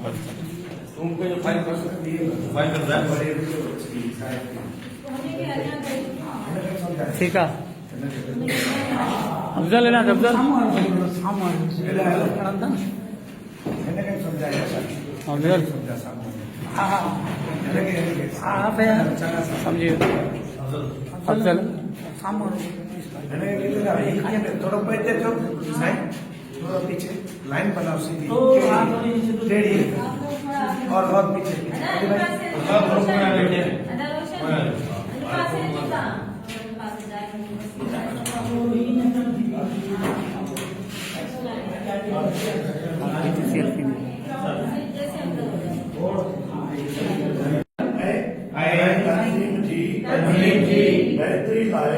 तुमको जो फाइल कर सकती है फाइल कर रहा है ठीक है अफजल है ना अफजल अफजल आप है समझिए अफजल थोड़ा बैठे जो साइड थोड़ा पीछे लाइन बनाओ सीधी टेढ़ी और पीछे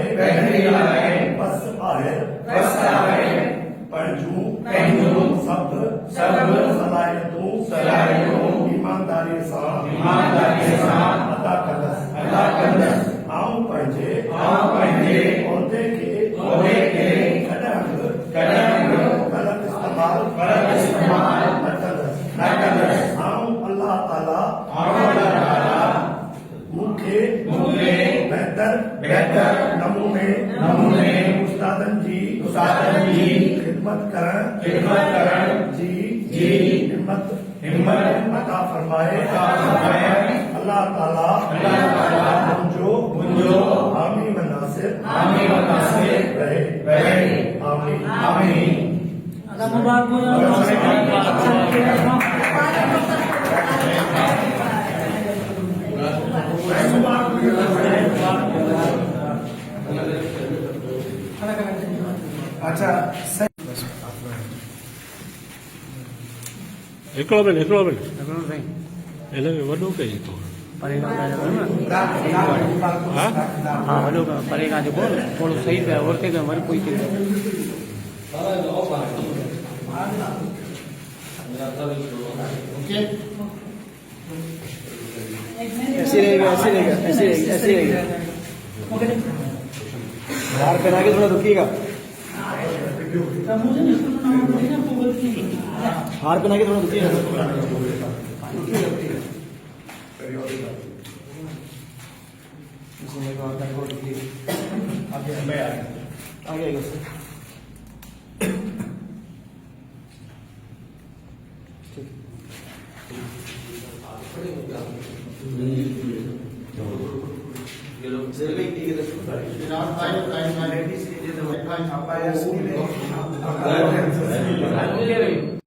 बैटरी लाए बस आए पंजू सब सलाहियतों ईमानदारी सां अदा कंदस आऊं पंहिंजे उहिदे खे कॾहिं ग़लत इस्तेमाल न कंदस आऊं अल्लाह ताला मूंखे बेहतर नमूने उस्तादन जी खिदमत करण जी हिम्मत अता फरमाए अल्लाह ताला मुंहिंजो हामी व नासिर रहे आमीन अच्छा हिकिड़ो मिनट हिन में वॾो कई थो हाँ वॾो परे खां जेको थोरो सही पिया वरिते कयो वरी पोइ थी ऐसे रहेगा बाहर पहना के थोड़ा रुकिएगा हार पहना के थोड़ा रुकिएगा आगे ठीक